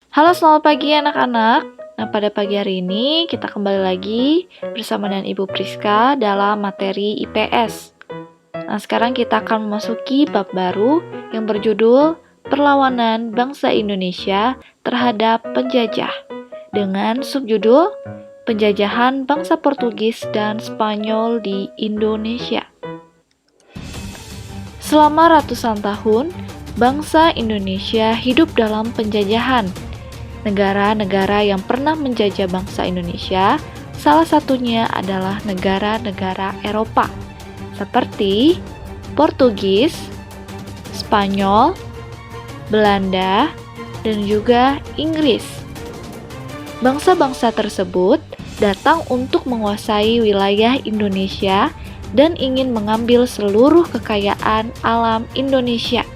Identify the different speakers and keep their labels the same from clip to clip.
Speaker 1: Halo, selamat pagi anak-anak. Nah, pada pagi hari ini kita kembali lagi bersama dengan Ibu Priska dalam materi IPS. Nah, sekarang kita akan memasuki bab baru yang berjudul Perlawanan Bangsa Indonesia Terhadap Penjajah dengan subjudul Penjajahan Bangsa Portugis dan Spanyol di Indonesia. Selama ratusan tahun, bangsa Indonesia hidup dalam penjajahan. Negara-negara yang pernah menjajah bangsa Indonesia, salah satunya adalah negara-negara Eropa, seperti Portugis, Spanyol, Belanda, dan juga Inggris. Bangsa-bangsa tersebut datang untuk menguasai wilayah Indonesia dan ingin mengambil seluruh kekayaan alam Indonesia.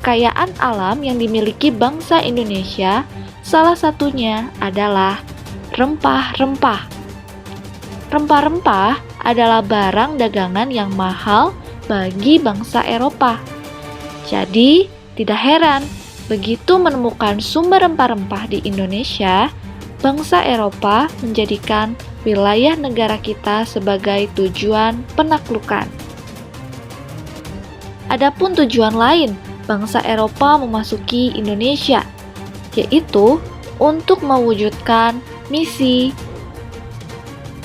Speaker 1: Kekayaan alam yang dimiliki bangsa Indonesia salah satunya adalah rempah-rempah. Rempah-rempah adalah barang dagangan yang mahal bagi bangsa Eropa. Jadi, tidak heran begitu menemukan sumber rempah-rempah di Indonesia, bangsa Eropa menjadikan wilayah negara kita sebagai tujuan penaklukan. Adapun tujuan lain bangsa Eropa memasuki Indonesia, yaitu untuk mewujudkan misi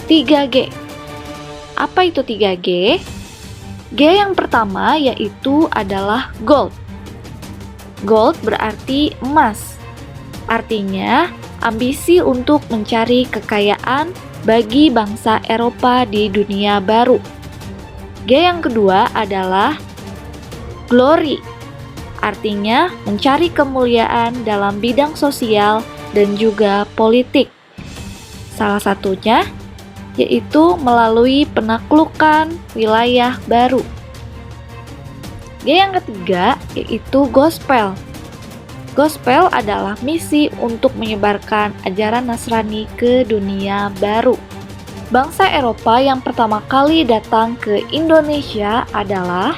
Speaker 1: 3G. Apa itu 3G? G yang pertama yaitu adalah gold. Gold berarti emas. Artinya, ambisi untuk mencari kekayaan bagi bangsa Eropa di dunia baru. G yang kedua adalah glory. Artinya mencari kemuliaan dalam bidang sosial dan juga politik. Salah satunya yaitu melalui penaklukan wilayah baru. G yang ketiga yaitu gospel. Gospel adalah misi untuk menyebarkan ajaran Nasrani ke dunia baru. Bangsa Eropa yang pertama kali datang ke Indonesia adalah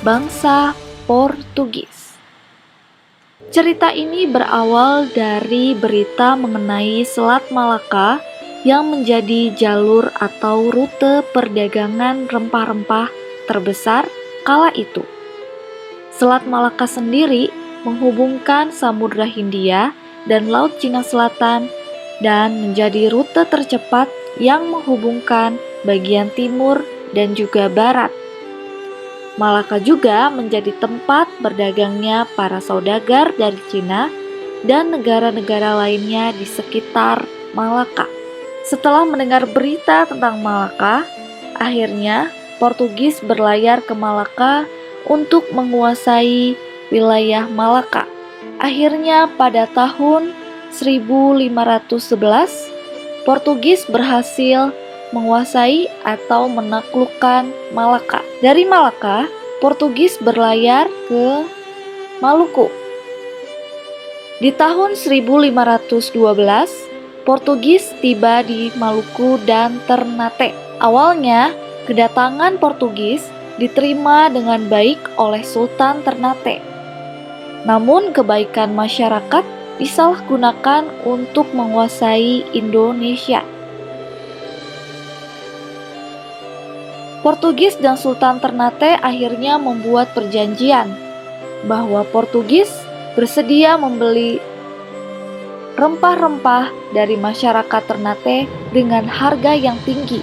Speaker 1: bangsa Portugis. Cerita ini berawal dari berita mengenai Selat Malaka yang menjadi jalur atau rute perdagangan rempah-rempah terbesar kala itu. Selat Malaka sendiri menghubungkan Samudra Hindia dan Laut Cina Selatan dan menjadi rute tercepat yang menghubungkan bagian timur dan juga barat. Malaka juga menjadi tempat berdagangnya para saudagar dari Cina dan negara-negara lainnya di sekitar Malaka. Setelah mendengar berita tentang Malaka, akhirnya Portugis berlayar ke Malaka untuk menguasai wilayah Malaka. Akhirnya pada tahun 1511, Portugis berhasil menguasai atau menaklukkan Malaka. Dari Malaka, Portugis berlayar ke Maluku. Di tahun 1512, Portugis tiba di Maluku dan Ternate. Awalnya, kedatangan Portugis diterima dengan baik oleh Sultan Ternate. Namun, kebaikan masyarakat disalahgunakan untuk menguasai Indonesia. Portugis dan Sultan Ternate akhirnya membuat perjanjian bahwa Portugis bersedia membeli rempah-rempah dari masyarakat Ternate dengan harga yang tinggi,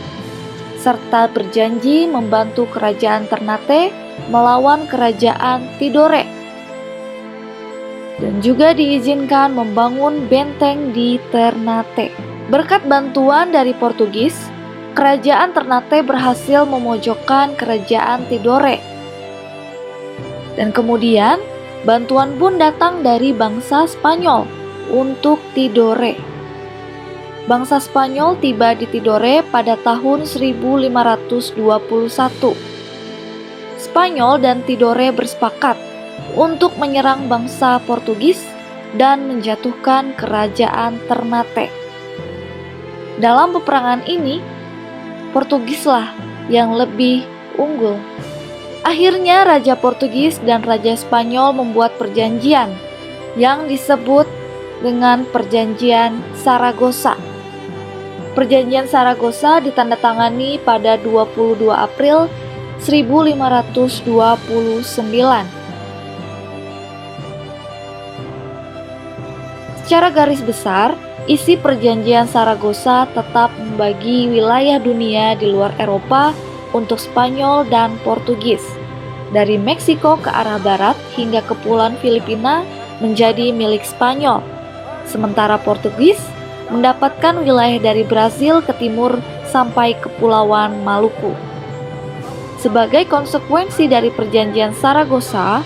Speaker 1: serta berjanji membantu kerajaan Ternate melawan kerajaan Tidore, dan juga diizinkan membangun benteng di Ternate. Berkat bantuan dari Portugis, kerajaan Ternate berhasil memojokkan kerajaan Tidore. Dan kemudian, bantuan pun datang dari bangsa Spanyol untuk Tidore. Bangsa Spanyol tiba di Tidore pada tahun 1521. Spanyol dan Tidore bersepakat untuk menyerang bangsa Portugis dan menjatuhkan kerajaan Ternate. Dalam peperangan ini, Portugislah yang lebih unggul. Akhirnya Raja Portugis dan Raja Spanyol membuat perjanjian yang disebut dengan Perjanjian Saragossa. Perjanjian Saragossa ditandatangani pada 22 April 1529. Secara garis besar, isi Perjanjian Saragossa tetap membagi wilayah dunia di luar Eropa untuk Spanyol dan Portugis. Dari Meksiko ke arah barat hingga Kepulauan Filipina menjadi milik Spanyol. Sementara Portugis mendapatkan wilayah dari Brazil ke timur sampai Kepulauan Maluku. Sebagai konsekuensi dari Perjanjian Saragossa,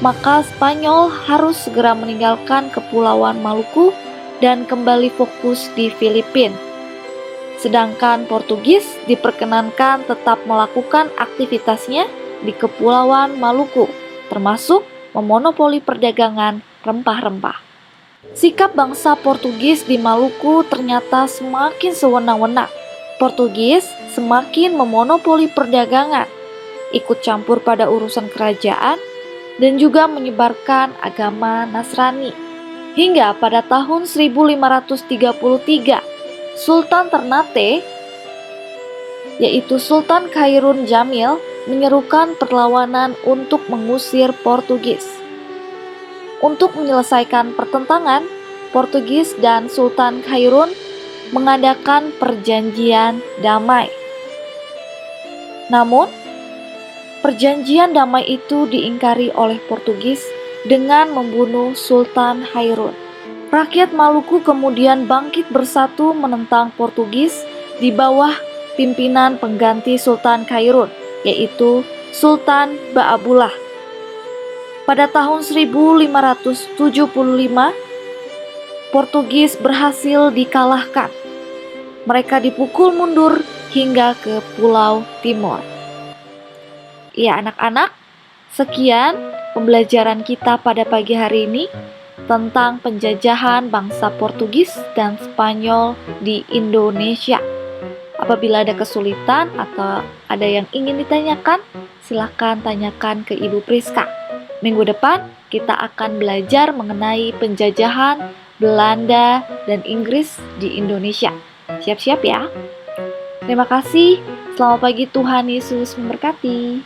Speaker 1: maka Spanyol harus segera meninggalkan Kepulauan Maluku dan kembali fokus di Filipina. Sedangkan Portugis diperkenankan tetap melakukan aktivitasnya di Kepulauan Maluku, termasuk memonopoli perdagangan rempah-rempah. Sikap bangsa Portugis di Maluku ternyata semakin sewenang-wenang. Portugis semakin memonopoli perdagangan, ikut campur pada urusan kerajaan, dan juga menyebarkan agama Nasrani. Hingga pada tahun 1533, Sultan Ternate, yaitu Sultan Khairun Jamil, menyerukan perlawanan untuk mengusir Portugis. Untuk menyelesaikan pertentangan, Portugis dan Sultan Khairun mengadakan perjanjian damai. Namun, perjanjian damai itu diingkari oleh Portugis dengan membunuh Sultan Khairun. Rakyat Maluku kemudian bangkit bersatu menentang Portugis di bawah pimpinan pengganti Sultan Khairun, yaitu Sultan Baabullah. Pada tahun 1575, Portugis berhasil dikalahkan. Mereka dipukul mundur hingga ke Pulau Timor. Ya anak-anak, sekian pembelajaran kita pada pagi hari ini tentang penjajahan bangsa Portugis dan Spanyol di Indonesia. Apabila ada kesulitan atau ada yang ingin ditanyakan, silakan tanyakan ke Ibu Priska. Minggu depan kita akan belajar mengenai penjajahan Belanda dan Inggris di Indonesia. Siap-siap ya. Terima kasih. Selamat pagi, Tuhan Yesus memberkati.